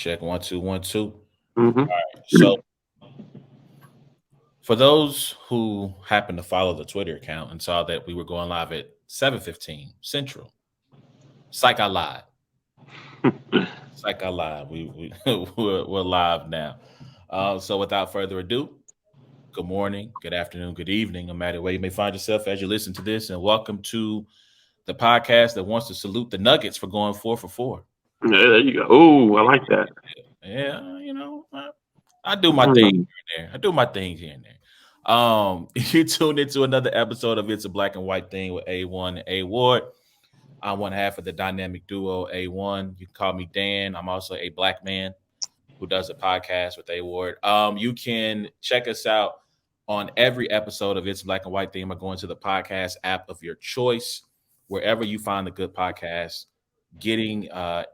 Check 1 2 1 2. Mm-hmm. So for those who happen to follow the Twitter account and saw that we were going live at 7:15 Central, psych I lied. Psych I lied. We're live now. So without further ado, good morning, good afternoon, good evening, no matter where you may find yourself as you listen to this, and welcome to the podcast that wants to salute the Nuggets for going 4 for 4. Yeah, there you go. Oh, I like that. Yeah, I do my thing Mm. here and there. I do my things here and there. You tuned into another episode of It's a Black and White Thing with A1 and A Ward. I'm one half of the dynamic duo A1. You can call me Dan. I'm also a black man who does a podcast with A Ward. You can check us out on every episode of It's a Black and White Thing by going to the podcast app of your choice, wherever you find a good podcast. Getting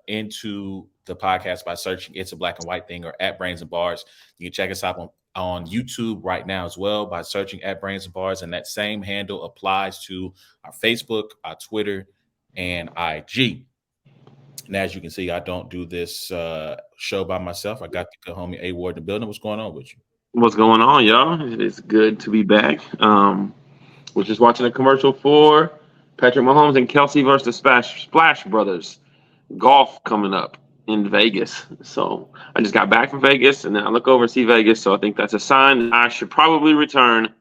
into the podcast by searching It's a Black and White Thing or at Brains and Bars. You can check us out on YouTube right now as well by searching at Brains and Bars. And that same handle applies to our Facebook, our Twitter, and IG. And as you can see, I don't do this show by myself. I got the good homie A Ward in the building. What's going on with you? What's going on, y'all? It's good to be back. We're just watching a commercial for Patrick Mahomes and Kelsey versus the Splash Brothers golf coming up in Vegas. So I just got back from Vegas, and then I look over and see Vegas. So I think that's a sign that I should probably return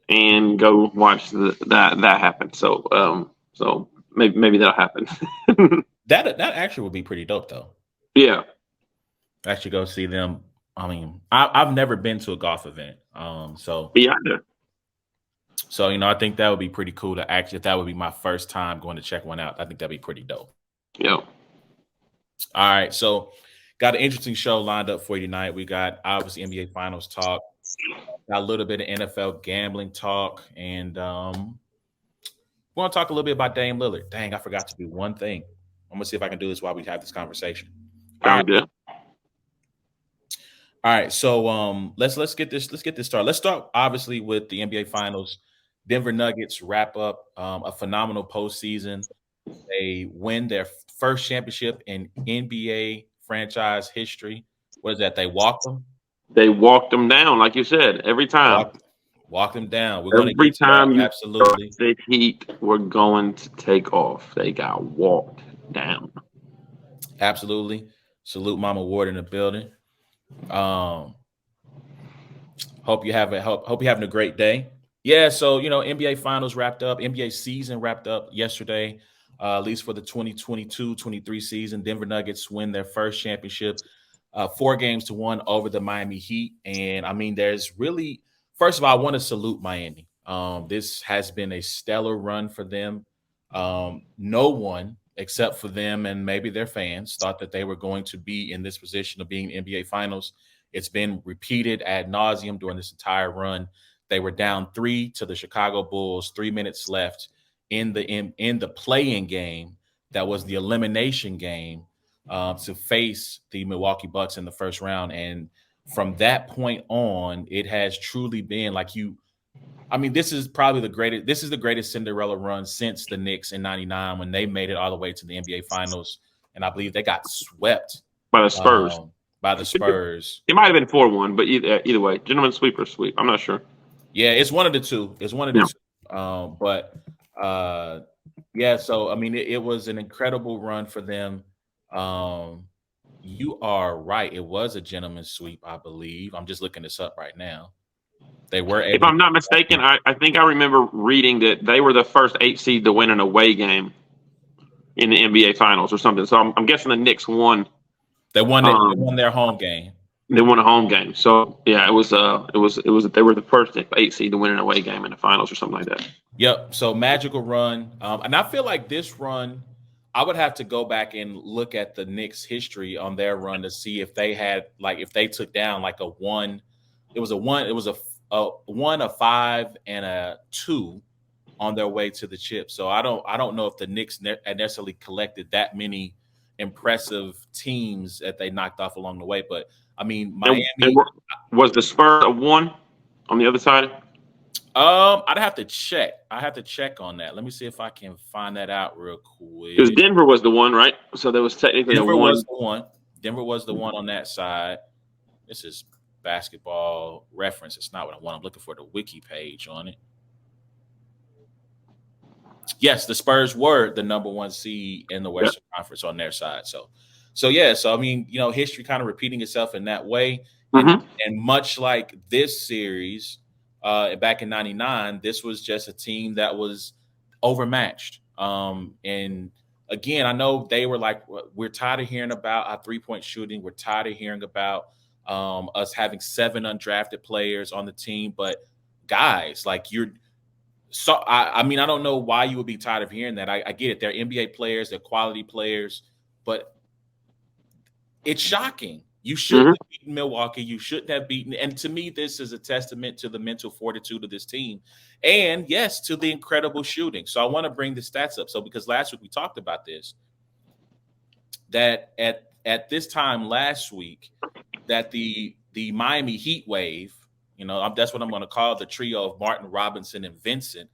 and go watch that happen. So maybe that'll happen. That actually would be pretty dope, though. Yeah, actually go see them. I mean, I've never been to a golf event, so yeah. So I think that would be pretty cool to actually. If that would be my first time going to check one out, I think that'd be pretty dope. Yeah. All right, so got an interesting show lined up for you tonight. We got obviously NBA Finals talk, got a little bit of NFL gambling talk, and we want to talk a little bit about Dame Lillard. Dang, I forgot to do one thing. I'm gonna see if I can do this while we have this conversation. Sounds good. All right, so let's get this started. Let's start obviously with the NBA Finals. Denver Nuggets wrap up a phenomenal postseason. They win their first championship in NBA franchise history. What is that? They walked them. They walked them down, like you said, every time. Walk them down. We're Every time you absolutely the Heat were going to take off. They got walked down. Absolutely. Salute Mama Ward in the building. Hope you're having a great day. Yeah, so NBA Finals wrapped up, NBA season wrapped up yesterday, at least for the 2022-23 season. Denver Nuggets win their first championship, 4-1 over the Miami Heat. And I mean, there's really, first of all, I want to salute Miami. This has been a stellar run for them. No one except for them and maybe their fans thought that they were going to be in this position of being NBA Finals. It's been repeated ad nauseum during this entire run. They were down 3 to the Chicago Bulls, 3 minutes left in the play-in game. That was the elimination game to face the Milwaukee Bucks in the first round. And from that point on, it has truly been this is probably the greatest. This is the greatest Cinderella run since the Knicks in '99 when they made it all the way to the NBA Finals, and I believe they got swept by the Spurs. It might have been 4-1, but either way, gentleman sweep or sweep. I'm not sure. Yeah, it's one of the two. Two. So I mean, it was an incredible run for them. You are right. It was a gentleman's sweep, I believe. I'm just looking this up right now. They were able. If I'm not mistaken, I think I remember reading that they were the first 8 seed to win an away game in the NBA Finals or something. So I'm guessing the Knicks won. They won their home game. They won a home game. So yeah, it was they were the first 8 seed to win an away game in the finals or something like that. Yep. So magical run. And I feel like this run, I would have to go back and look at the Knicks' history on their run to see if they had if they took down a 1. It was a 1, a 5, and a 2 on their way to the chip. So I don't know if the Knicks necessarily collected that many impressive teams that they knocked off along the way, but I mean, Miami was the Spurs a 1 on the other side. I'd have to check. I have to check on that. Let me see if I can find that out real quick. Because Denver was the 1, right? So there was technically Denver a 1. was the 1. Denver was the one on that side. This is Basketball Reference. It's not what I want. I'm looking for the wiki page on it. Yes, the Spurs were the number one seed in the Western Conference on their side. So yeah. So I mean, history kind of repeating itself in that way, and much like this series, back in '99, this was just a team that was overmatched. And again, I know they were like, we're tired of hearing about our 3-point shooting. We're tired of hearing about us having 7 undrafted players on the team. But guys, like I mean, I don't know why you would be tired of hearing that. I get it. They're NBA players, they're quality players, but it's shocking. You shouldn't have beaten Milwaukee. You shouldn't have beaten. And to me, this is a testament to the mental fortitude of this team. And yes, to the incredible shooting. So I want to bring the stats up. So because last week we talked about this, that at this time last week, that the Miami Heat wave, that's what I'm going to call the trio of Martin, Robinson, and Vincent,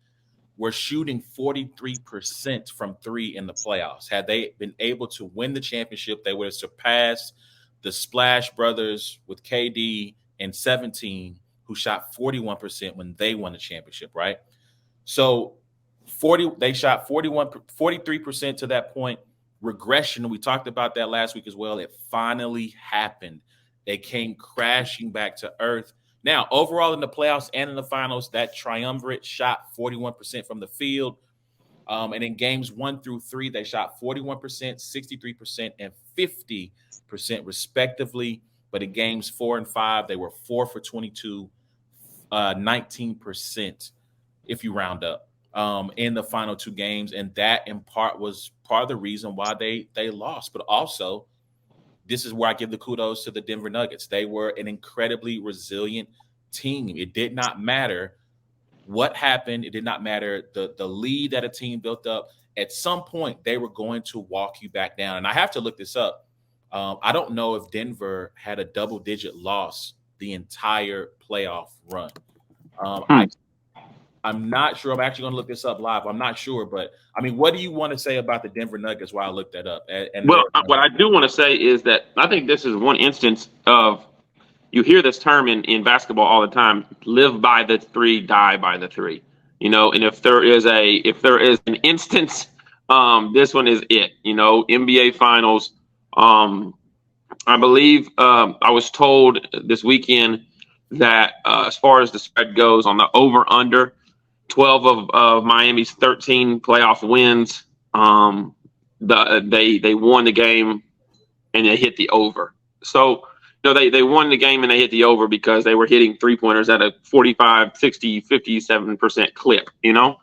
were shooting 43% from 3 in the playoffs. Had they been able to win the championship, they would have surpassed the Splash Brothers with KD and 17, who shot 41% when they won the championship, right? So they shot 43% to that point. Regression, we talked about that last week as well. It finally happened. They came crashing back to earth. Now, overall in the playoffs and in the finals, that triumvirate shot 41% from the field. And in games 1 through 3, they shot 41%, 63%, and 50% respectively. But in games 4 and 5, they were 4 for 22, 19% if you round up in the final 2 games. And that in part was part of the reason why they lost. But also, this is where I give the kudos to the Denver Nuggets. They were an incredibly resilient team. It did not matter what happened. It did not matter the lead that a team built up. At some point, they were going to walk you back down. And I have to look this up. I don't know if Denver had a double-digit loss the entire playoff run. I'm not sure. I'm actually going to look this up live. I'm not sure. But, I mean, what do you want to say about the Denver Nuggets while I look that up? What I do want to say is that I think this is one instance of, you hear this term in basketball all the time, live by the 3, die by the 3. And if there is an instance, this one is it. NBA Finals. I believe I was told this weekend that as far as the spread goes on the over-under, 12 of Miami's 13 playoff wins, they won the game and they hit the over. So, they won the game and they hit the over because they were hitting 3-pointers at a 45, 60, 57% clip, and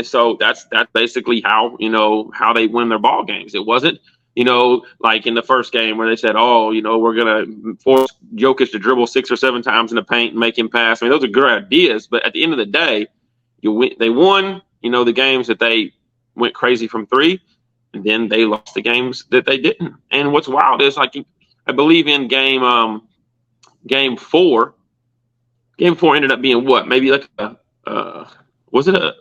so that's basically how they win their ball games. It wasn't, like in the first game where they said, we're going to force Jokic to dribble 6 or 7 times in the paint and make him pass. I mean, those are good ideas, but at the end of the day, they won, the games that they went crazy from 3, and then they lost the games that they didn't. And what's wild is, like, I believe in game 4 ended up being what? Maybe like was it a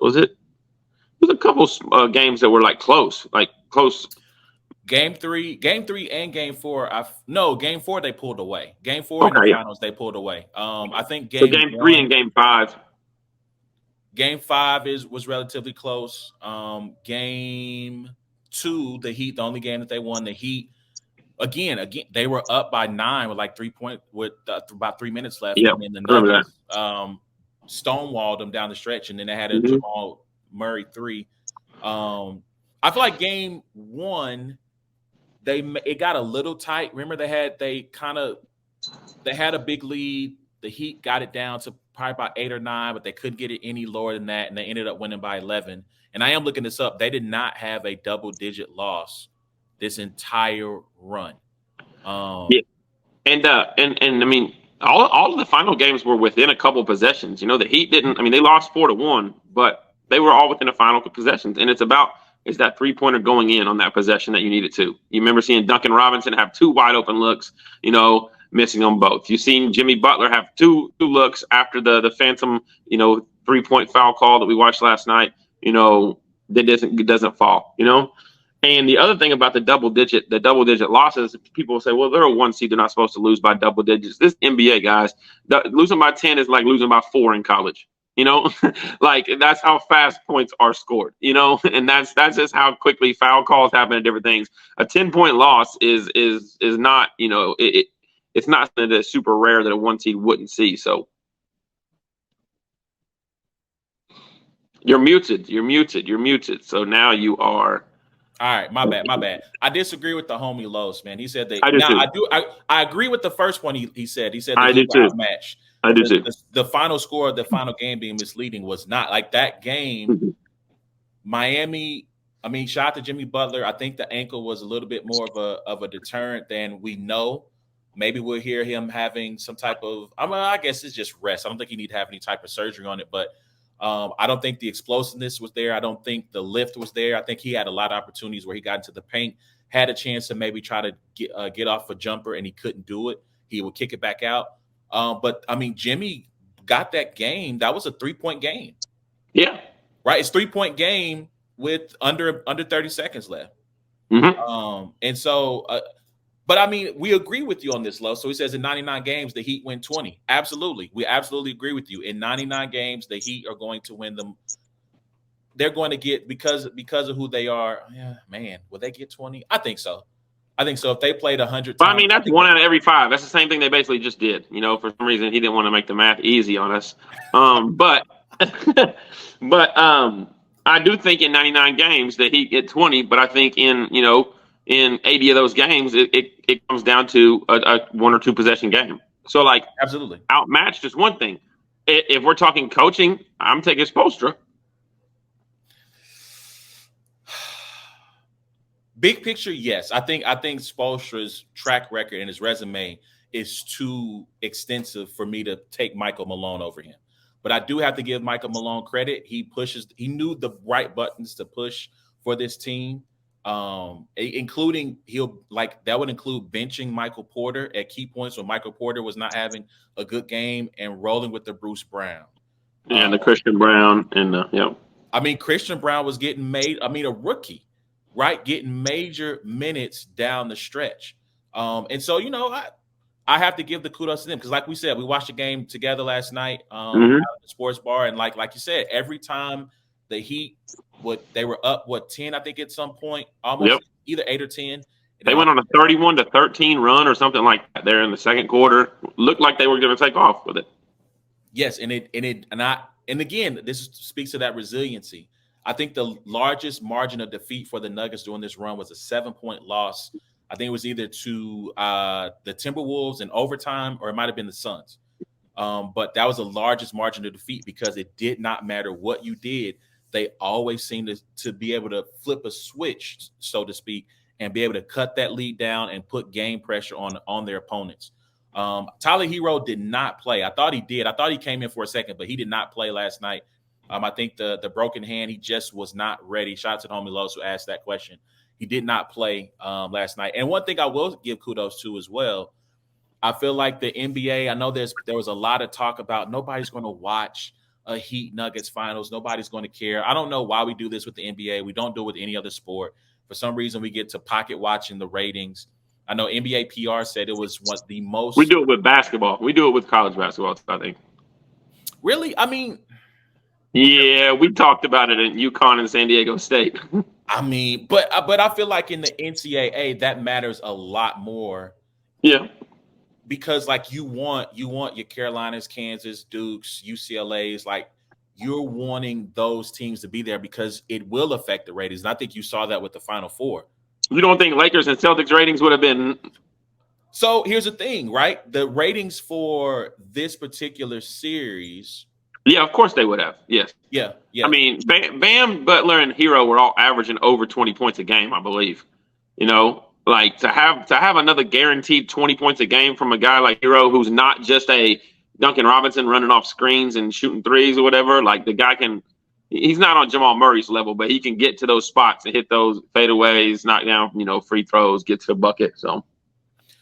couple games that were close. Game 3 and game 4. Game 4 they pulled away. Game 4 in the finals they pulled away. I think game 3 and game 5. Game 5 was relatively close. Game 2, the Heat, the only game that they won, the Heat. Again, they were up by 9 with 3 point with about 3 minutes left, and then the Nuggets stonewalled them down the stretch, and then they had a Jamal Murray 3. I feel like game 1, it got a little tight. Remember, they had a big lead. The Heat got it down to probably about 8 or 9, but they couldn't get it any lower than that, and they ended up winning by 11. And I am looking this up. They did not have a double-digit loss this entire run. And I mean, all of the final games were within a couple possessions. The Heat didn't. I mean, they lost 4-1, but they were all within a final possessions. And it's that 3-pointer going in on that possession that you needed to. You remember seeing Duncan Robinson have 2 wide open looks, missing them both. You've seen Jimmy Butler have 2 looks after the phantom, 3-point foul call that we watched last night. That doesn't fall. And the other thing about the double digit losses, people will say, well, they're a 1 seed. They're not supposed to lose by double digits. This NBA, guys, losing by 10 is like losing by 4 in college. You know, like that's how fast points are scored. You know, and that's just how quickly foul calls happen and different things. A 10-point loss is not, you know, it's not something that's super rare that a 1 seed wouldn't see. So you're muted. You're muted. You're muted. So now you are. All right, my bad. I disagree with the homie Los, man. He said that. I do Now too. I agree with the first one. He said the I do Heat were too. outmatched. I do too. The final score of the final game being misleading was not like that game. Miami. I mean, shout out to Jimmy Butler. I think the ankle was a little bit more of a deterrent than we know. Maybe we'll hear him having some type of. I guess it's just rest. I don't think he need to have any type of surgery on it, but I don't think the explosiveness was there. I don't think the lift was there. I think he had a lot of opportunities where he got into the paint, had a chance to maybe try to get off a jumper, and he couldn't do it. He would kick it back out. But I mean, Jimmy got that game. That was a 3-point game. Yeah. Right. It's 3-point game with under 30 seconds left. Mm-hmm. And so, but I mean, we agree with you on this, Love. So he says in 99 games, the Heat win 20. Absolutely. We absolutely agree with you. In 99 games, the Heat are going to win them. They're going to get, because of who they are. Yeah, man, will they get 20? I think so. If they played 100 But times. I mean, that's 1 out of every 5. That's the same thing they basically just did. You know, for some reason, he didn't want to make the math easy on us. But I do think in 99 games that he get 20. But I think in 80 of those games, it comes down to a 1 or 2 possession game. So like Absolutely. outmatched is one thing. If we're talking coaching, I'm taking Spoelstra. Big picture, yes. I think Spoelstra's track record and his resume is too extensive for me to take Michael Malone over him. But I do have to give Michael Malone credit. He knew the right buttons to push for this team. Including that would include benching Michael Porter at key points when Michael Porter was not having a good game and rolling with the Bruce Brown. And the Christian Brown and I mean, Christian Brown was getting a rookie, right? Getting major minutes down the stretch. And so, I have to give the kudos to them because, like we said, we watched the game together last night at the sports bar, and like you said, every time the Heat they were up 10, I think at some point, almost either 8 or 10. They went on a 31-13 run or something like that there in the second quarter. Looked like they were going to take off with it. Yes, and again, this speaks to that resiliency. I think the largest margin of defeat for the Nuggets during this run was a 7-point loss. I think it was either to the Timberwolves in overtime, or it might have been the Suns. But that was the largest margin of defeat because it did not matter what you did. They always seemed to be able to flip a switch, so to speak, and be able to cut that lead down and put game pressure on their opponents. Tyler Hero did not play. I thought he did. I thought he came in for a second, but he did not play last night. I think the broken hand, he just was not ready. Shout out to the homie Los who asked that question. He did not play last night. And one thing I will give kudos to as well, I feel like the NBA, I know there was a lot of talk about nobody's going to watch a Heat Nuggets finals. Nobody's going to care. I don't know why we do this with the NBA. We don't do it with any other sport. For some reason, we get to pocket watching the ratings. I know NBA PR said it was one of the most. We do it with basketball. We do it with college basketball, I think. Really? I mean. Yeah, we talked about it in UConn and San Diego State. I mean, but I feel like in the NCAA, that matters a lot more. Yeah. Because like you want your Carolinas, Kansas, Dukes, UCLA's, like you're wanting those teams to be there because it will affect the ratings. And I think you saw that with the Final Four. You don't think Lakers and Celtics ratings would have been? So here's the thing, right? The ratings for this particular series. Yeah, of course they would have. Yes. Yeah. I mean, Bam, Butler, and Hero were all averaging over 20 points a game, I believe. Like to have another guaranteed 20 points a game from a guy like Hero, who's not just a Duncan Robinson running off screens and shooting threes or whatever. Like the guy he's not on Jamal Murray's level, but he can get to those spots and hit those fadeaways, knock down, free throws, get to the bucket.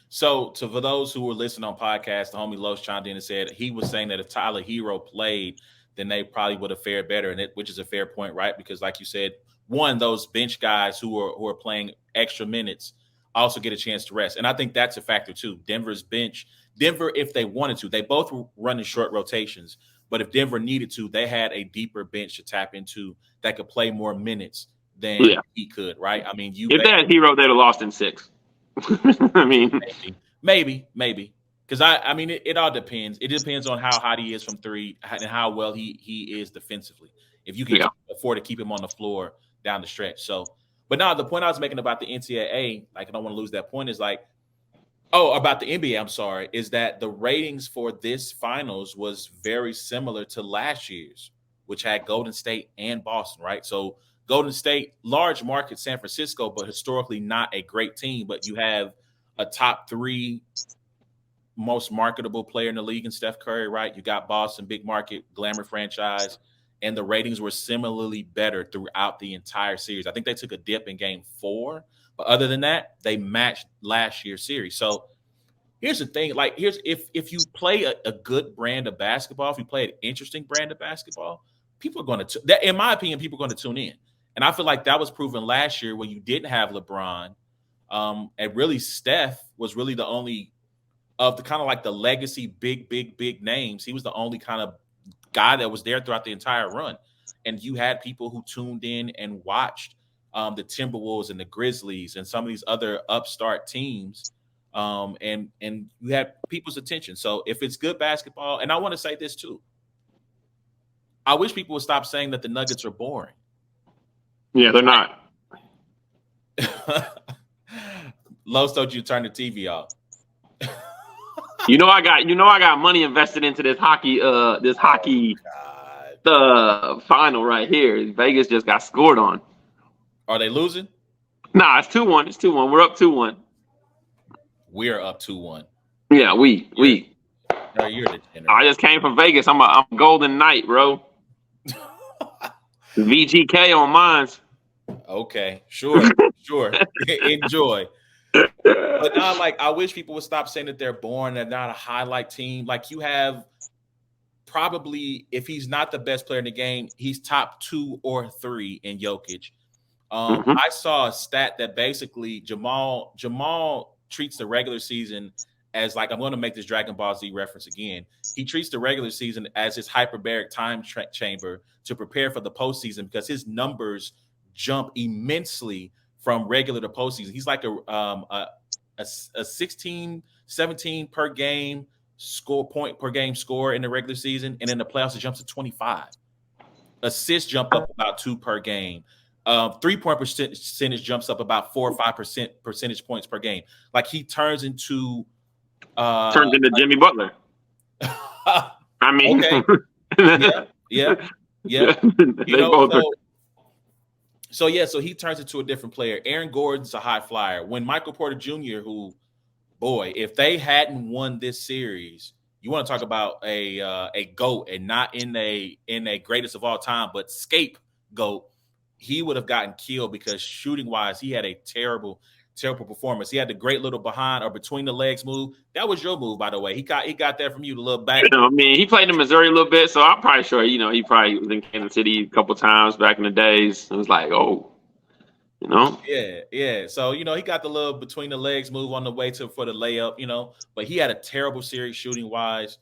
So for those who were listening on podcast, the homie Los chimed in and said he was saying that if Tyler Hero played, then they probably would have fared better, which is a fair point, right? Because like you said, those bench guys who are playing extra minutes also get a chance to rest. And I think that's a factor too. Denver's bench, Denver, if they wanted to, they both were running short rotations. But if Denver needed to, they had a deeper bench to tap into that could play more minutes than he could, right? I mean, if they had Hero, they'd have lost in 6. I mean, maybe. Because I mean, it all depends. It depends on how hot he is from 3 and how well he is defensively. If you can afford to keep him on the floor down the stretch. So, but now the point I was making about the NCAA, like I don't want to lose that point, is like, about the NBA, I'm sorry, is that the ratings for this finals was very similar to last year's, which had Golden State and Boston, right? So Golden State, large market San Francisco, but historically not a great team, but you have a top 3 most marketable player in the league in Steph Curry, right? You got Boston, big market, glamour franchise, and the ratings were similarly better throughout the entire series. I think they took a dip in game 4, but other than that, they matched last year's series. So here's the thing, like if you play a good brand of basketball, if you play an interesting brand of basketball, people are going to, in my opinion, people are going to tune in. And I feel like that was proven last year when you didn't have LeBron. And really Steph was really the only of the kind of like the legacy big names. He was the only kind of guy that was there throughout the entire run. And you had people who tuned in and watched the Timberwolves and the Grizzlies and some of these other upstart teams. And you had people's attention. So if it's good basketball, and I want to say this too, I wish people would stop saying that the Nuggets are boring. Yeah, they're not. Los told you to turn the TV off. I got money invested into this hockey final right here. Vegas just got scored on. Are they losing? Nah, it's 2-1. It's 2-1. We're up 2-1. We're up 2-1. Yeah, we. No, you're the tenor. I just came from Vegas. I'm a Golden Knight, bro. VGK on mine. Okay, sure. Enjoy. But now, like, I wish people would stop saying that they're boring. They're not a highlight team. Like, you have probably, if he's not the best player in the game, he's top 2 or 3 in Jokic. I saw a stat that basically Jamal treats the regular season as, like, I'm going to make this Dragon Ball Z reference again. He treats the regular season as his hyperbaric time chamber to prepare for the postseason because his numbers jump immensely from regular to postseason. He's like a 16, 17 per game point per game score in the regular season, and in the playoffs it jumps to 25. Assists jump up about 2 per game. 3-point percentage jumps up about 4 or 5 percentage points per game. Like he turns into Jimmy Butler. I mean, okay. Yeah. So he turns into a different player. Aaron Gordon's a high flyer. When Michael Porter Jr., who, boy, if they hadn't won this series, you want to talk about a GOAT and not in a greatest of all time, but scapegoat, he would have gotten killed because shooting wise, he had a terrible performance. He had the great little behind or between the legs move. That was your move, by the way. He got that from you, the little back. I mean, he played in Missouri a little bit, so I'm probably sure, he probably was in Kansas City a couple times back in the days. It was like, Yeah. So, he got the little between the legs move on the way for the layup, but he had a terrible series shooting wise.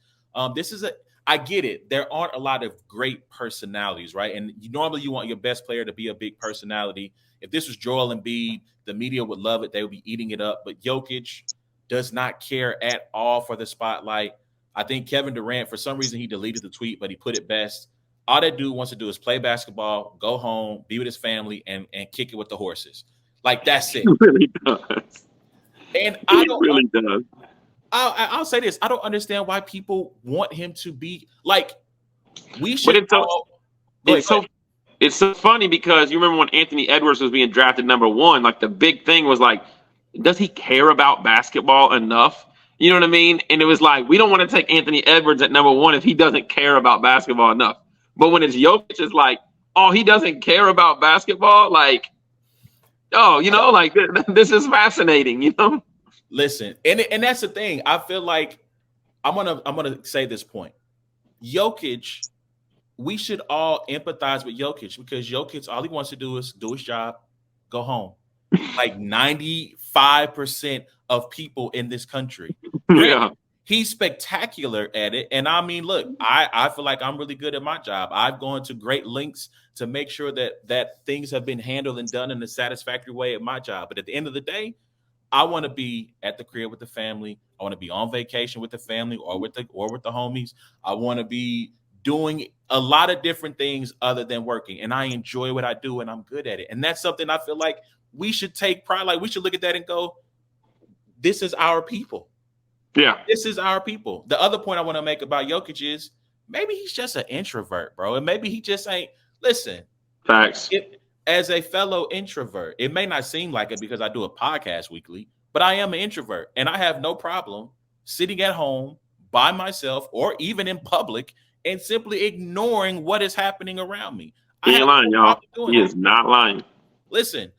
I get it. There aren't a lot of great personalities, right? And normally you want your best player to be a big personality. If this was Joel Embiid, the media would love it. They would be eating it up. But Jokic does not care at all for the spotlight. I think Kevin Durant, for some reason, he deleted the tweet, but he put it best. All that dude wants to do is play basketball, go home, be with his family, and kick it with the horses. Like, that's it. He really does. And really does. I'll say this. I don't understand why people want him to be like, we should. But it's so funny because you remember when Anthony Edwards was being drafted number 1, like the big thing was like, does he care about basketball enough? You know what I mean? And it was like, we don't want to take Anthony Edwards at number 1 if he doesn't care about basketball enough. But when it's Jokic, it's like, oh, he doesn't care about basketball? Like, like this is fascinating, Listen, and that's the thing. I feel like I'm gonna say this point. Jokic we should all empathize with Jokic because Jokic, all he wants to do is do his job, go home. Like 95% of people in this country. Yeah. He's spectacular at it. And I mean, look, I feel like I'm really good at my job. I've gone to great lengths to make sure that things have been handled and done in a satisfactory way at my job. But at the end of the day, I want to be at the crib with the family. I want to be on vacation with the family or with the homies. I want to be doing a lot of different things other than working. And I enjoy what I do and I'm good at it. And that's something I feel like we should take pride. Like we should look at that and go, this is our people. Yeah. This is our people. The other point I want to make about Jokic is maybe he's just an introvert, bro. And maybe he just ain't listen. Facts. As a fellow introvert, it may not seem like it because I do a podcast weekly, but I am an introvert and I have no problem sitting at home by myself or even in public and simply ignoring what is happening around me. He ain't lying, y'all. He is not lying. Listen,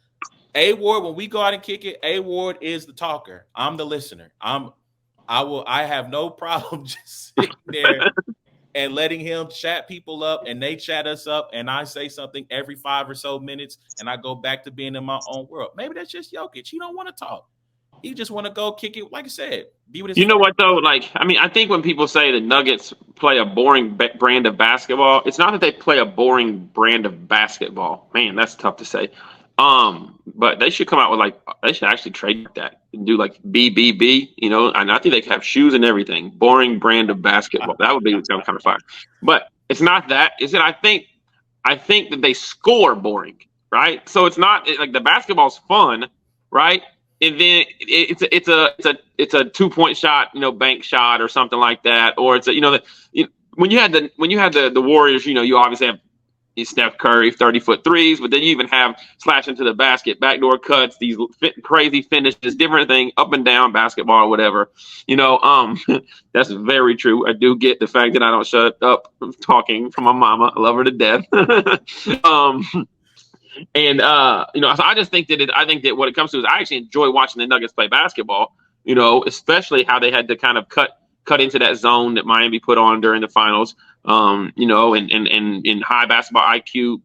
A Ward, when we go out and kick it, A Ward is the talker. I'm the listener. I have no problem just sitting there and letting him chat people up and they chat us up and I say something every 5 or so minutes and I go back to being in my own world. Maybe that's just Jokic. He don't want to talk. He just want to go kick it. Like I said, be with his You know what though? Like, I mean, I think when people say the Nuggets play a boring brand of basketball, it's not that they play a boring brand of basketball. Man, that's tough to say. But they should come out with they should actually trade that and do like BBB, and I think they could have shoes and everything. Boring brand of basketball. That would be kind of fire. But it's not that. It's that I think that they score boring, right? So it's not like the basketball's fun, right? And then it's a 2-point shot, bank shot or something like that, or it's when you had the Warriors, you obviously have Steph Curry 30-foot threes, but then you even have slash into the basket, backdoor cuts, these crazy finishes, different thing, up and down basketball or whatever. That's very true. I do get the fact that I don't shut up talking from my mama. I love her to death. And so I just think that what it comes to is I actually enjoy watching the Nuggets play basketball, especially how they had to kind of cut into that zone that Miami put on during the finals, and in high basketball IQ,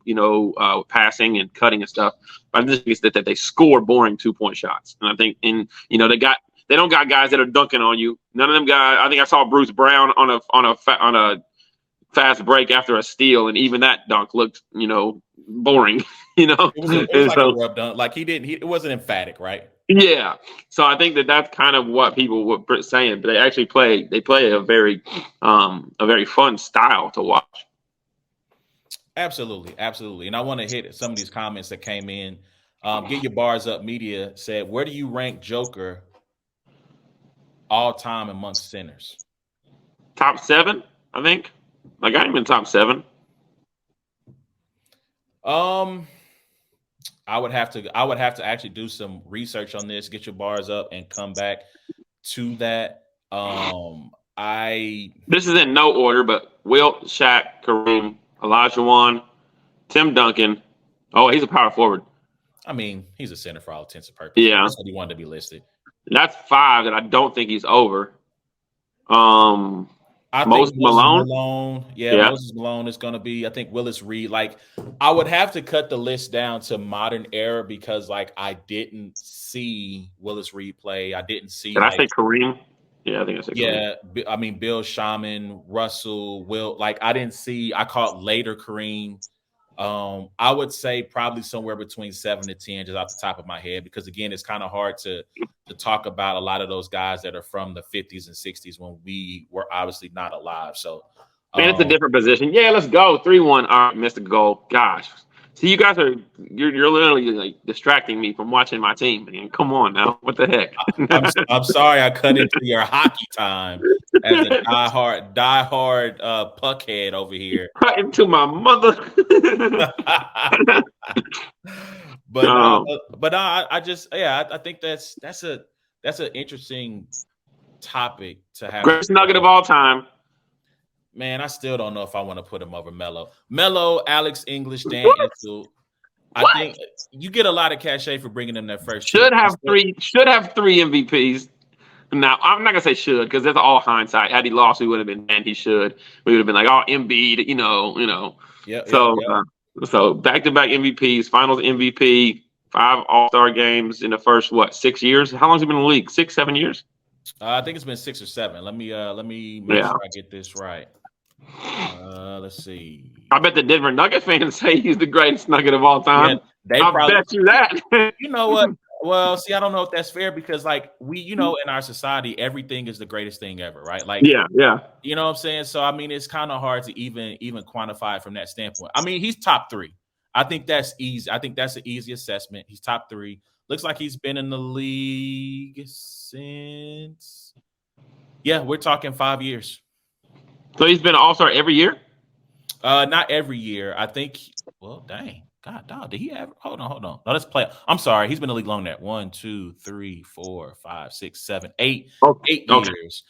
passing and cutting and stuff. But I just think that they score boring 2-point shots. And I think they don't got guys that are dunking on you. None of them guys. I think I saw Bruce Brown on a fast break after a steal, and even that dunk looked, boring. It was like a rub dunk. Like it wasn't emphatic, right? Yeah. So I think that's kind of what people were saying, but they actually play a very fun style to watch. Absolutely. Absolutely. And I want to hit some of these comments that came in. Get Your Bars Up Media said, where do you rank Joker all time amongst centers? Top 7, I think. I got him in top 7. I would have to actually do some research on this, get your bars up and come back to that. This is in no order, but Wilt, Shaq, Kareem, Olajuwon, Tim Duncan. Oh, he's a power forward. I mean, he's a center for all intents and purposes. Yeah. That's what he wanted to be listed. That's 5 that I don't think he's over. I Moses think Malone. Yeah, Moses Malone is going to be. I think Willis Reed. Like, I would have to cut the list down to modern era because, I didn't see Willis Reed play. I didn't see. Did I say Kareem? Yeah, I think I said Kareem. Yeah, I mean Bill Shaman, Russell, Wilt. I didn't see. I caught later Kareem. I would say probably somewhere between 7 to 10, just off the top of my head, because again, it's kind of hard to talk about a lot of those guys that are from the 50s and 60s when we were obviously not alive. So, man, it's a different position. Yeah, let's go 3-1. All right, missed the goal. Gosh, see, you guys you're literally distracting me from watching my team. Man, come on now, what the heck? I'm sorry I cut into your hockey time as a diehard puckhead over here. Right into my mother. I think that's an interesting topic to have. Greatest Nugget of all time. Man, I still don't know if I want to put him over Melo. Melo, Alex English, Dan Issel. I think you get a lot of cachet for bringing them that first. Should have 3 MVPs. Now, I'm not gonna say should because that's all hindsight. Had he lost, we would have been, and he should. We would have been like, oh, Embiid, Yeah, yeah, So, yeah. so back-to-back MVPs, Finals MVP, 5 All-Star games in the first 6 years? How long has he been in the league? 6, 7 years? I think it's been 6 or 7. Let me make Yeah. sure I get this right. Let's see. I bet the Denver Nugget fans say he's the greatest Nugget of all Yeah, time. they I probably. bet you that. You know what? Well, see, I don't know if that's fair because, like, in our society, everything is the greatest thing ever, right? Like, yeah. you know what I'm saying? So, I mean, it's kind of hard to even quantify it from that standpoint. I mean, he's top 3. I think that's easy. I think that's an easy assessment. He's top 3. Looks like he's been in the league since. Yeah, we're talking 5 years. So he's been an All-Star every year? Not every year. I think. Well, dang. God, dog, did he ever? Hold on. No, let's play. I'm sorry. He's been in the league long that 1, 2, 3, 4, 5, 6, 7, 8, 8 years.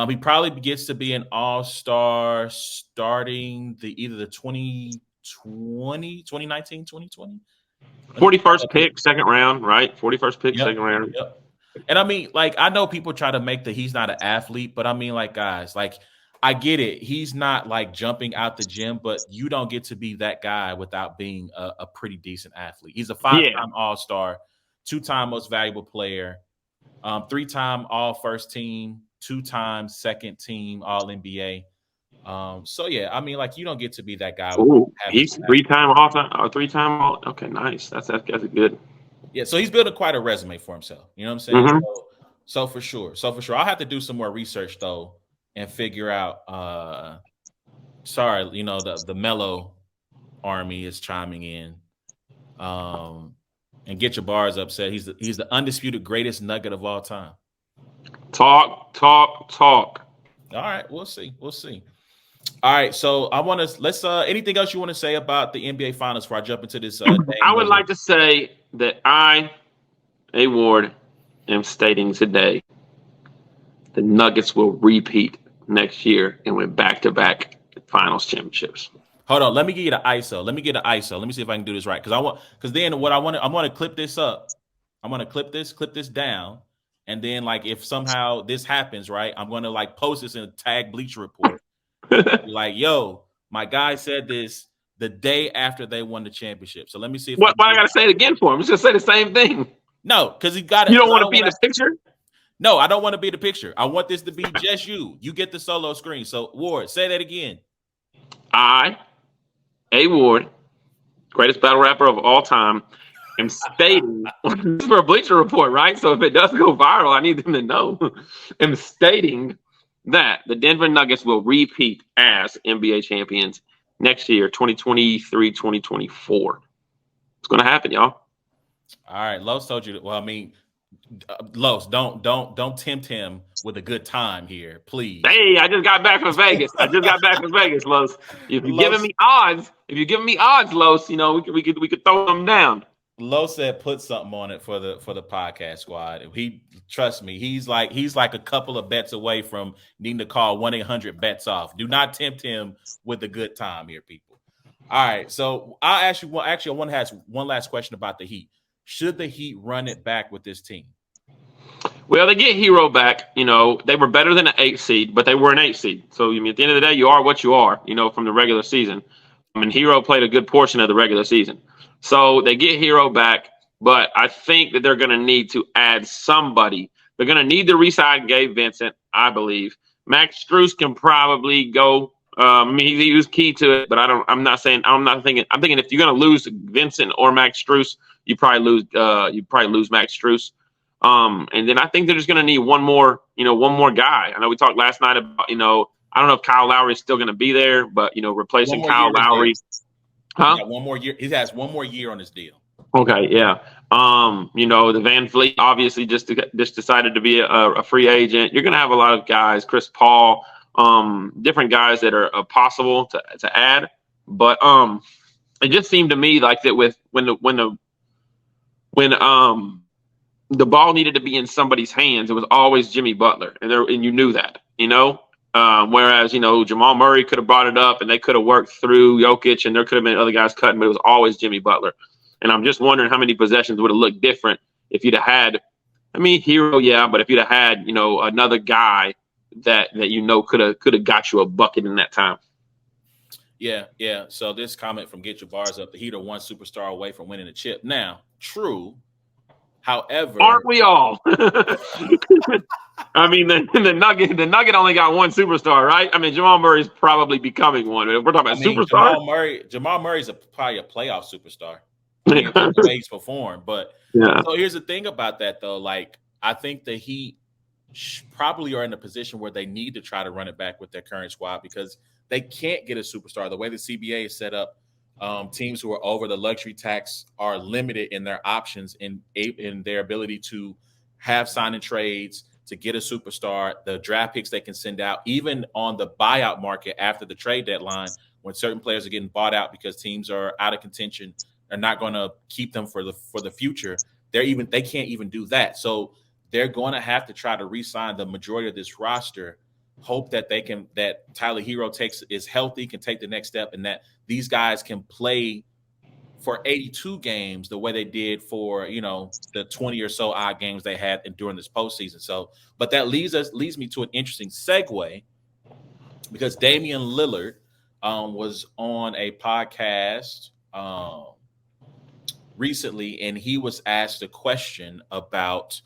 He probably gets to be an all-star starting either the 2020, 2019, 2020. 41st pick, second round, right? 41st pick, Yep. second round. Yep. And I mean, like, I know people try to make he's not an athlete, but I mean, like, guys, like, I get it. He's not like jumping out the gym, but you don't get to be that guy without being a pretty decent athlete. He's a 5-time All-Star, 2-time most valuable player, 3-time All First Team, 2-time second team All NBA. So yeah, I mean, like, you don't get to be that guy. He's 3-time All-Time, 3-time All. Okay, nice. That's a good. Yeah, so he's building quite a resume for himself. You know what I'm saying? Mm-hmm. So for sure. I'll have to do some more research though. And figure out, the Mellow Army is chiming in, and get your bars upset. He's the undisputed greatest Nugget of all time. Talk. All right, we'll see. All right, so let's anything else you want to say about the NBA Finals before I jump into this? I would like to say that I, A. Ward, am stating today the Nuggets will repeat next year and win back-to-back finals championships. Hold on, let me get you the ISO. Let me see if I can do this right. Because then what I want to clip this up. I'm gonna clip this down, and then, like, if somehow this happens, right, I'm gonna, like, post this in a tag Bleacher Report. Like, yo, my guy said this the day after they won the championship. So let me see if why I gotta say it again for him? Just say the same thing. No, because he got it. You don't want to be in the picture? No, I don't want to be the picture. I want this to be just you. You get the solo screen. So, Ward, say that again. I, A. Ward, greatest battle rapper of all time, am stating for a Bleacher Report, right? So if it does go viral, I need them to know. I'm stating that the Denver Nuggets will repeat as NBA champions next year, 2023, 2024. It's going to happen, y'all. All right, Los told you. Well, I mean, Los, don't tempt him with a good time here, please. Hey, I just got back from Vegas. Los. If you're giving me odds, Los, we could throw them down. Los said put something on it for the podcast squad. Trust me, he's like a couple of bets away from needing to call 1-800-BETS off. Do not tempt him with a good time here, people. All right, so I'll ask you. Actually, I want to ask one last question about the Heat. Should the Heat run it back with this team? Well, they get Hero back. They were better than an 8 seed, but they were an 8 seed. So, at the end of the day, you are what you are, from the regular season. Hero played a good portion of the regular season. So they get Hero back, but I think that they're going to need to add somebody. They're going to need to re-sign Gabe Vincent, I believe. Max Strus can probably go. He was key to it, but I'm thinking if you're going to lose Vincent or Max Strus, you probably lose Max Strus. And then I think they're just going to need one more guy. I know we talked last night about, I don't know if Kyle Lowry is still going to be there, but, replacing Kyle Lowry. Huh? One more year. He has one more year on his deal. Okay, yeah. The Van Vliet obviously just decided to be a free agent. You're going to have a lot of guys, Chris Paul, different guys that are possible to add. But it just seemed to me like that when the ball needed to be in somebody's hands, it was always Jimmy Butler, and you knew that, Whereas, Jamal Murray could have brought it up and they could have worked through Jokic and there could have been other guys cutting, but it was always Jimmy Butler. And I'm just wondering how many possessions would have looked different if you'd have had I mean, Hero, yeah, but if you'd have had, another guy that could have got you a bucket in that time. Yeah, yeah. So this comment from Get Your Bars Up, the Heat are one superstar away from winning the chip. Now, true. However, Aren't we all? I mean, the Nugget only got one superstar, right? I mean, Jamal Murray's probably becoming one. But if we're talking about superstars, Jamal Murray's probably a playoff superstar. I mean, the way he's performed. But yeah. So here's the thing about that, though. Like, I think the Heat probably are in a position where they need to try to run it back with their current squad because they can't get a superstar. The way the CBA is set up, teams who are over the luxury tax are limited in their options in their ability to have signing trades to get a superstar, the draft picks they can send out, even on the buyout market after the trade deadline, when certain players are getting bought out because teams are out of contention, they're not going to keep them for the future. They can't even do that. So they're going to have to try to re-sign the majority of this roster, hope that that Tyler Hero is healthy, can take the next step, and that these guys can play for 82 games the way they did for, the 20 or so odd games they had during this postseason. So, but that leads me to an interesting segue because Damian Lillard was on a podcast recently, and he was asked a question about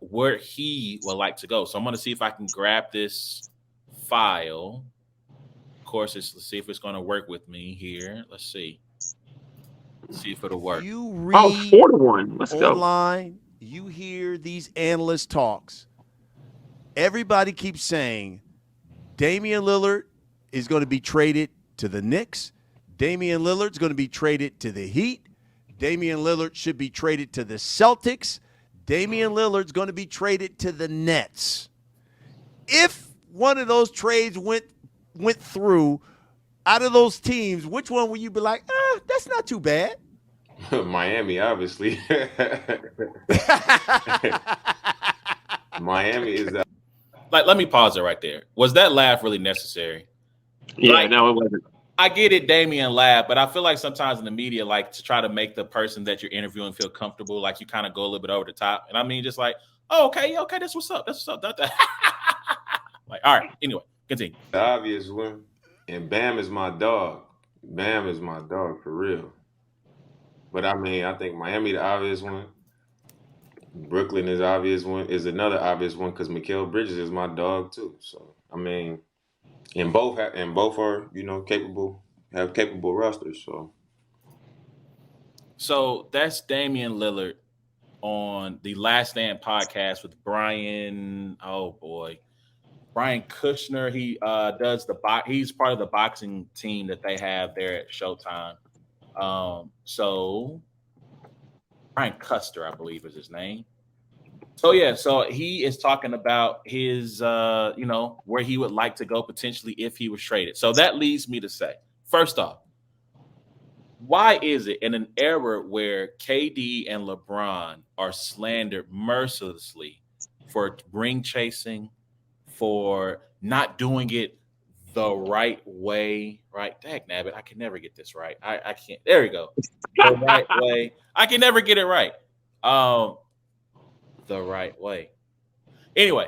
where he would like to go. So I'm going to see if I can grab this file. Of course, let's see if it's going to work with me here. Let's see. See if it'll work. You read 4-1. Let's online, you hear these analyst talks. Everybody keeps saying Damian Lillard is going to be traded to the Knicks. Damian Lillard's going to be traded to the Heat. Damian Lillard should be traded to the Celtics. Damian Lillard's going to be traded to the Nets. If one of those trades went through, out of those teams, which one would you be like, that's not too bad? Miami, obviously. Miami is like, let me pause it right there. Was that laugh really necessary? Yeah, no, it wasn't. I get it, Damian laugh, but I feel like sometimes in the media, like to try to make the person that you're interviewing feel comfortable, like you kind of go a little bit over the top. And I mean, just like, oh, okay, that's what's up. That's what's up. Like, all right, anyway, continue. the obvious one. And Bam is my dog. Bam is my dog for real. But I mean, I think Miami the obvious one. Brooklyn is obvious one. Is another obvious one because Mikal Bridges is my dog too. So I mean, and both are capable, have capable rosters. So that's Damian Lillard on the Last Stand podcast with Brian. Oh boy, Brian Kushner. He does he's part of the boxing team that they have there at Showtime. So Brian Custer, I believe, is his name. So yeah, so he is talking about his, where he would like to go potentially if he was traded. So that leads me to say, first off, why is it in an era where KD and LeBron are slandered mercilessly for ring chasing, for not doing it the right way, right? Dang nabbit, I can never get this right. I can't. There we go. The right way. I can never get it right. The right way. Anyway,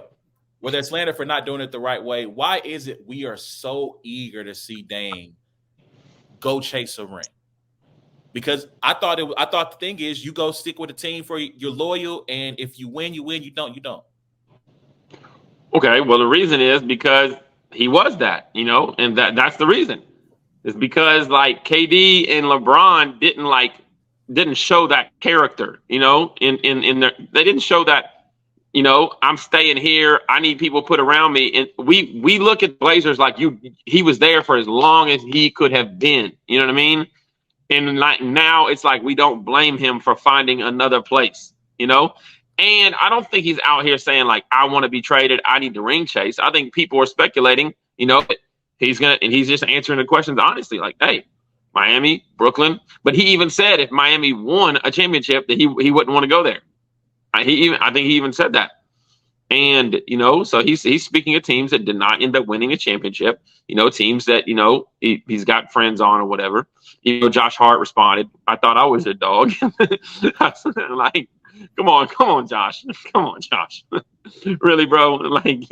where they're slandered for not doing it the right way, why is it we are so eager to see Dame go chase a ring? Because I thought the thing is you go stick with a team for you're loyal, and if you win, you win. You don't, you don't. Okay, well the reason is because he was that, and that's the reason. It's because like KD and LeBron didn't show that character, in their, they didn't show that, I'm staying here. I need people put around me. And we look at Blazers like he was there for as long as he could have been. You know what I mean? And like now it's like we don't blame him for finding another place, And I don't think he's out here saying like, I want to be traded. I need to ring chase. I think people are speculating, he's just answering the questions honestly, like, hey, Miami, Brooklyn. But he even said if Miami won a championship that he wouldn't want to go there. I think he even said that. And, so he's speaking of teams that did not end up winning a championship, teams that, he's got friends on or whatever. Josh Hart responded, I thought I was a dog. Like, Come on, Josh. Come on, Josh. Really, bro? Like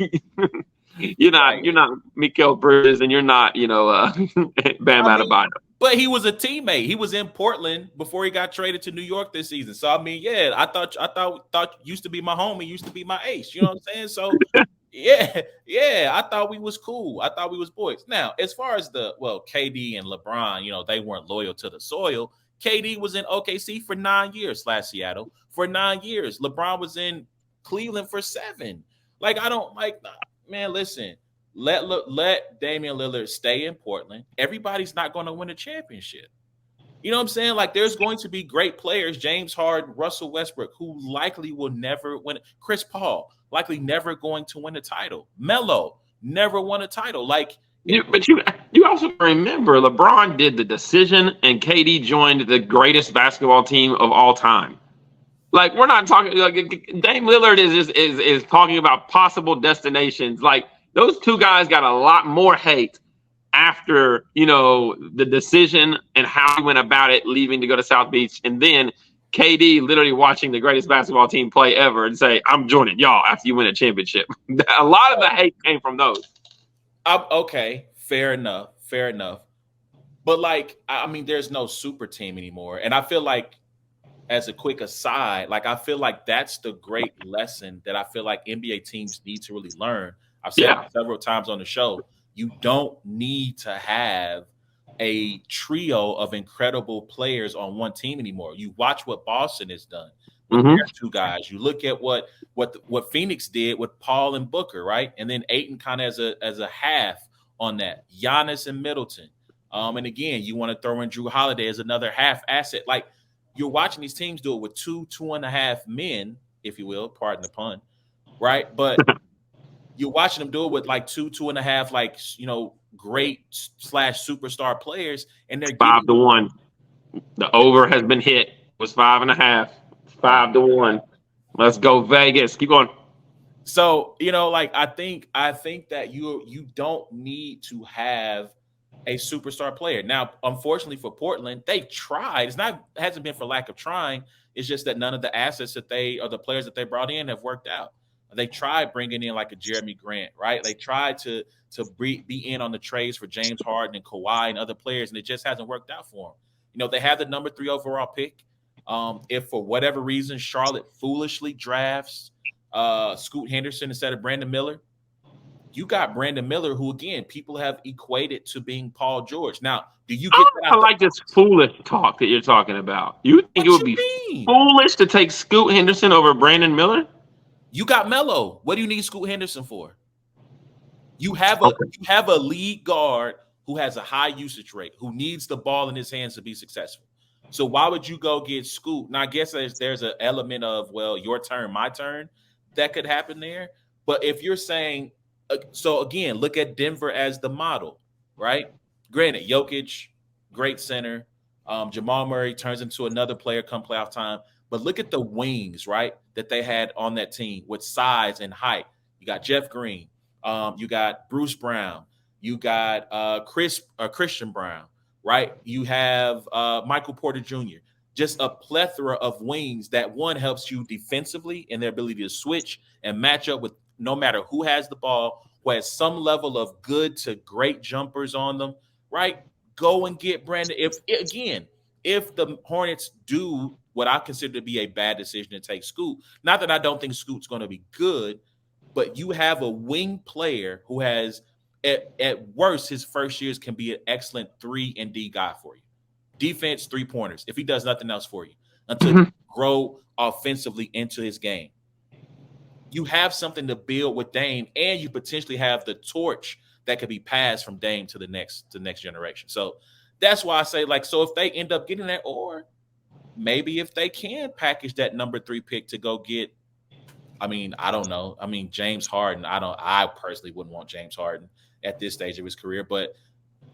you're not Mikael Bridges, and you're not, Bam I mean, Adebayo. but he was a teammate. He was in Portland before he got traded to New York this season. So I mean, yeah, I thought used to be my homie, used to be my ace. You know what I'm saying? So yeah, I thought we was cool. I thought we was boys. Now, as far as KD and LeBron, they weren't loyal to the soil. KD was in OKC for 9 years / Seattle for 9 years. LeBron was in Cleveland for 7. Like, I don't like, man, listen, let Damian Lillard stay in Portland. Everybody's not going to win a championship. You know what I'm saying? Like, there's going to be great players, James Harden, Russell Westbrook, who likely will never win. Chris Paul, likely never going to win a title. Melo, never won a title. Like, But you also remember LeBron did the decision, and KD joined the greatest basketball team of all time. Like, we're not talking like Dame Lillard is talking about possible destinations. Like, those two guys got a lot more hate after the decision and how he went about it, leaving to go to South Beach, and then KD literally watching the greatest basketball team play ever and say, "I'm joining y'all after you win a championship." A lot of the hate came from those. Okay, fair enough. But like, I mean, there's no super team anymore, and I feel like, as a quick aside, like, I feel like that's the great lesson that I feel like NBA teams need to really learn. I've said it several times on the show. You don't need to have a trio of incredible players on one team anymore. You watch what Boston has done with their two guys. You look at what Phoenix did with Paul and Booker, right? And then Ayton kind of as a half on that. Giannis and Middleton. And again, you want to throw in Drew Holiday as another half asset. Like, you're watching these teams do it with 2.5 men, if you will, pardon the pun, right? But you're watching them do it with like 2.5, like, great / superstar players, and they're 5-1. The over has been hit. It was 5.5. 5-1. Let's go Vegas. Keep going. So, like, I think that you don't need to have a superstar player. Now, unfortunately for Portland, they've tried. Hasn't been for lack of trying. It's just that none of the assets that the players that they brought in have worked out. They tried bringing in like a Jeremy Grant, right? They tried to be in on the trades for James Harden and Kawhi and other players, and it just hasn't worked out for them. They have the number 3 overall pick. If for whatever reason Charlotte foolishly drafts Scoot Henderson instead of Brandon Miller, you got Brandon Miller, who, again, people have equated to being Paul George. Now, do you get that? I like this foolish talk that you're talking about. You think it would be foolish to take Scoot Henderson over Brandon Miller? You got Melo. What do you need Scoot Henderson for? You have a lead guard who has a high usage rate, who needs the ball in his hands to be successful. So why would you go get Scoot? Now, I guess there's an element of, well, your turn, my turn, that could happen there. But if you're saying, so again, look at Denver as the model, right? Granted, Jokic, great center. Jamal Murray turns into another player come playoff time. But look at the wings, right, that they had on that team with size and height. You got Jeff Green. You got Bruce Brown. You got Christian Brown, right? You have Michael Porter Jr. Just a plethora of wings that, one, helps you defensively in their ability to switch and match up with no matter who has the ball, who has some level of good to great jumpers on them, right? Go and get Brandon. If the Hornets do what I consider to be a bad decision to take Scoot, not that I don't think Scoot's going to be good, but you have a wing player who has, at worst, his first years can be an excellent 3 and D guy for you. Defense, 3-pointers, if he does nothing else for you, until you grow offensively into his game. You have something to build with Dame, and you potentially have the torch that could be passed from Dame to the next generation. So that's why I say, like, so if they end up getting that, or maybe if they can package that number 3 pick to go get, I mean, I don't know. I mean, James Harden, I personally wouldn't want James Harden at this stage of his career, but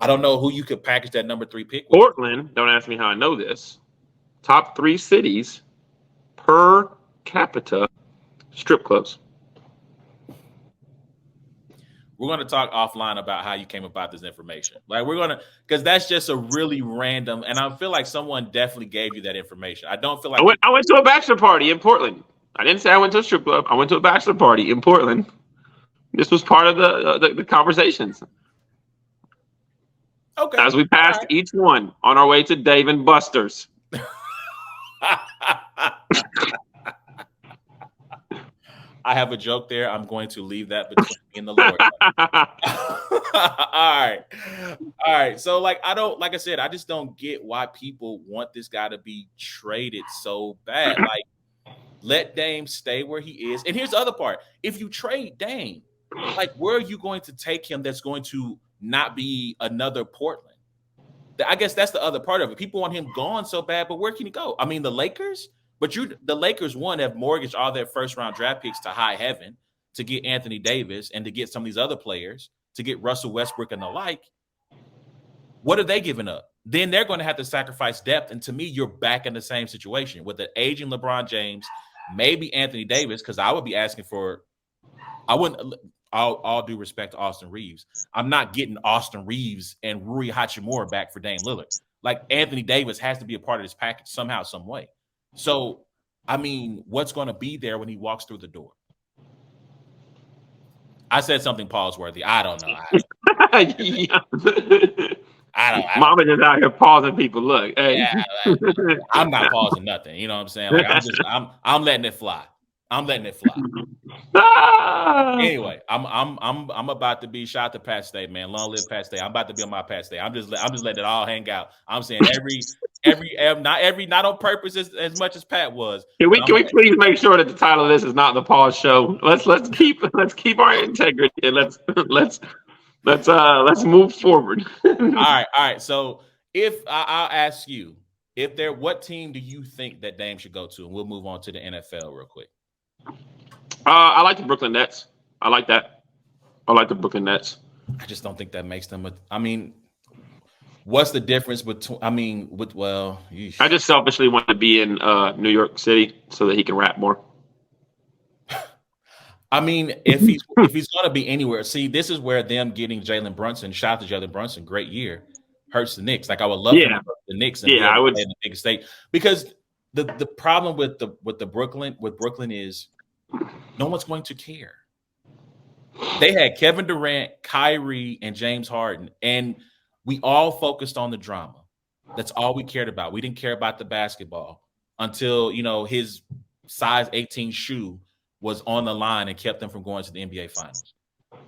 I don't know who you could package that number 3 pick with. Portland, don't ask me how I know this, top 3 cities per capita strip clubs. We're going to talk offline about how you came about this information. Like because that's just a really random, and I feel like someone definitely gave you that information. I don't feel like I went to a bachelor party in Portland. I didn't say I went to a strip club. I went to a bachelor party in Portland. This was part of the conversations. Okay. As we passed each one on our way to Dave and Buster's. I have a joke there. I'm going to leave that between me and the Lord. All right. So, like I said, I just don't get why people want this guy to be traded so bad. Like, let Dame stay where he is. And here's the other part. If you trade Dame, like, where are you going to take him that's going to not be another Portland? I guess that's the other part of it. People want him gone so bad, but where can he go? I mean, the Lakers? But the Lakers, have mortgaged all their first-round draft picks to high heaven to get Anthony Davis and to get some of these other players, to get Russell Westbrook and the like. What are they giving up? Then they're going to have to sacrifice depth. And to me, you're back in the same situation with an aging LeBron James, maybe Anthony Davis, because I would be asking for – I wouldn't – all due respect to Austin Reeves. I'm not getting Austin Reeves and Rui Hachimura back for Dame Lillard. Like, Anthony Davis has to be a part of this package somehow, some way. So, I mean, what's going to be there when he walks through the door? I said something pause-worthy. I don't know. I don't. Mama just out here pausing people. Look, hey. Yeah, I'm not pausing nothing. You know what I'm saying? Like, I'm letting it fly. I'm letting it fly. Anyway, I'm about to be shot to Pat Stay, man. Long live Pat Stay. I'm about to be on my Pat Stay. I'm just letting it all hang out. I'm saying not on purpose as much as Pat was. Can we please make sure that the title of this is not the pause show? Let's keep our integrity and let's move forward. All right. So I'll ask you, what team do you think that Dame should go to? And we'll move on to the NFL real quick. I like the Brooklyn Nets. I like that. I like the Brooklyn Nets. I just don't think that makes them what's the difference between? I just selfishly want to be in New York City so that he can rap more. I mean, if he's going to be anywhere, see, this is where them getting Jalen Brunson, shout out to Jalen Brunson, great year, hurts the Knicks. Like, I would love to hurt the Knicks and I would in the big state, because the problem with Brooklyn is no one's going to care. They had Kevin Durant, Kyrie, and James Harden, and we all focused on the drama. That's all we cared about. We didn't care about the basketball until, his size 18 shoe was on the line and kept them from going to the NBA Finals.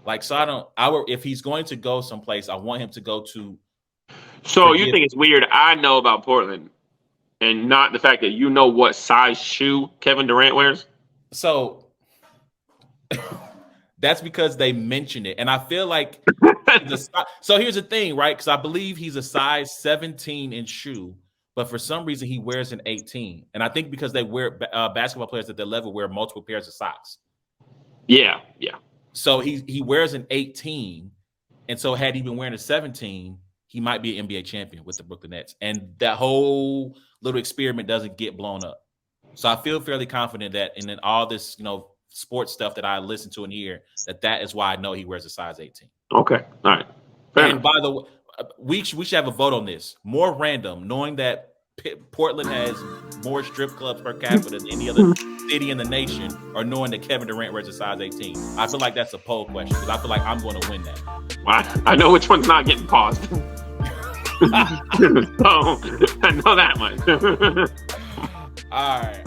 Like, so if he's going to go someplace, I want him to go to. So you think it's weird I know about Portland and not the fact that you know what size shoe Kevin Durant wears? So that's because they mentioned it. And I feel like so here's the thing, right? Because I believe he's a size 17 in shoe, but for some reason he wears an 18. And I think because they wear basketball players at their level wear multiple pairs of socks. Yeah. So he wears an 18. And so had he been wearing a 17, he might be an NBA champion with the Brooklyn Nets. And that whole little experiment doesn't get blown up. So I feel fairly confident that, and then all this, sports stuff that I listen to and hear, that is why I know he wears a size 18. Okay. All right. Fair enough. By the way, we should have a vote on this. More random, knowing that Portland has more strip clubs per capita than any other city in the nation, or knowing that Kevin Durant wears a size 18. I feel like that's a poll question, because I feel like I'm going to win that. I know which one's not getting paused. So I know that much. All right.